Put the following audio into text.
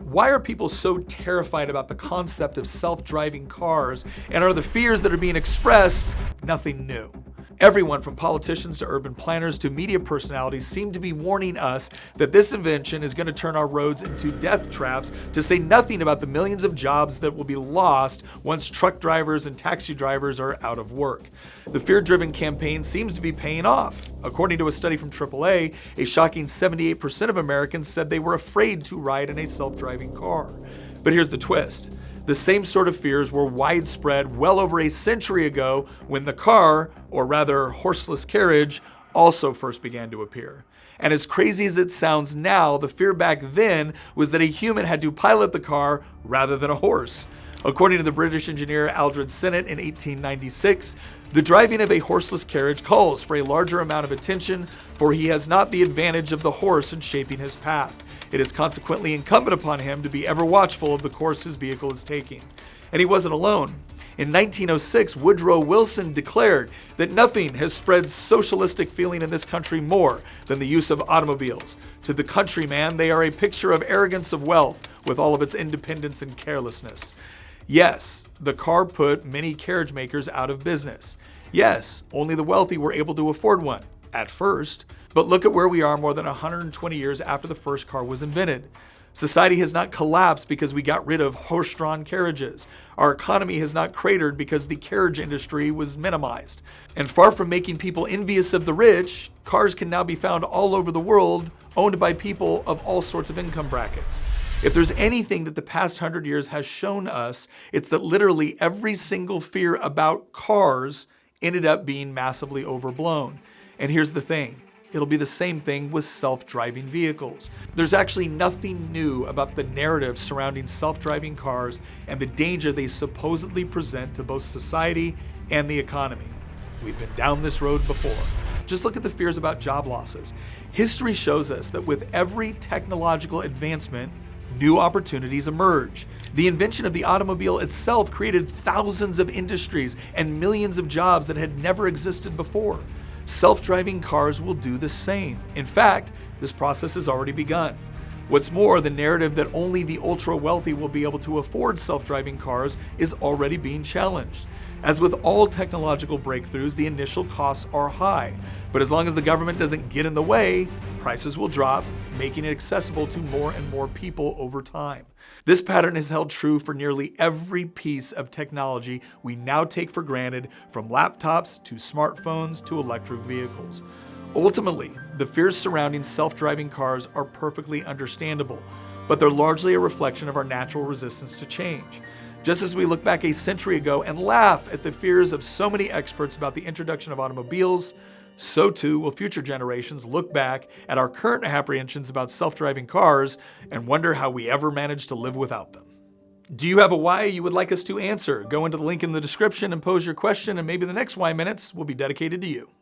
Why are people so terrified about the concept of self-driving cars, and are the fears that are being expressed nothing new? Everyone from politicians to urban planners to media personalities seem to be warning us that this invention is going to turn our roads into death traps, to say nothing about the millions of jobs that will be lost once truck drivers and taxi drivers are out of work. The fear-driven campaign seems to be paying off. According to a study from AAA, a shocking 78% of Americans said they were afraid to ride in a self-driving car. But here's the twist. The same sort of fears were widespread well over a century ago when the car, or rather horseless carriage, also first began to appear. And as crazy as it sounds now, the fear back then was that a human had to pilot the car rather than a horse. According to the British engineer Aldred Sennett in 1896, the driving of a horseless carriage calls for a larger amount of attention, for he has not the advantage of the horse in shaping his path. It is consequently incumbent upon him to be ever watchful of the course his vehicle is taking. And he wasn't alone. In 1906, Woodrow Wilson declared that nothing has spread socialistic feeling in this country more than the use of automobiles. To the countryman, they are a picture of arrogance of wealth with all of its independence and carelessness. Yes, the car put many carriage makers out of business. Yes, only the wealthy were able to afford one, at first. But look at where we are more than 120 years after the first car was invented. Society has not collapsed because we got rid of horse-drawn carriages. Our economy has not cratered because the carriage industry was minimized. And far from making people envious of the rich, cars can now be found all over the world, owned by people of all sorts of income brackets. If there's anything that the past 100 years has shown us, it's that literally every single fear about cars ended up being massively overblown. And here's the thing. It'll be the same thing with self-driving vehicles. There's actually nothing new about the narrative surrounding self-driving cars and the danger they supposedly present to both society and the economy. We've been down this road before. Just look at the fears about job losses. History shows us that with every technological advancement, new opportunities emerge. The invention of the automobile itself created thousands of industries and millions of jobs that had never existed before. Self-driving cars will do the same. In fact, this process has already begun. What's more, the narrative that only the ultra-wealthy will be able to afford self-driving cars is already being challenged. As with all technological breakthroughs, the initial costs are high, but as long as the government doesn't get in the way, prices will drop, making it accessible to more and more people over time. This pattern has held true for nearly every piece of technology we now take for granted, from laptops to smartphones to electric vehicles. Ultimately, the fears surrounding self-driving cars are perfectly understandable, but they're largely a reflection of our natural resistance to change. Just as we look back a century ago and laugh at the fears of so many experts about the introduction of automobiles, so too will future generations look back at our current apprehensions about self-driving cars and wonder how we ever managed to live without them. Do you have a why you would like us to answer? Go into the link in the description and pose your question, and maybe the next Why Minutes will be dedicated to you.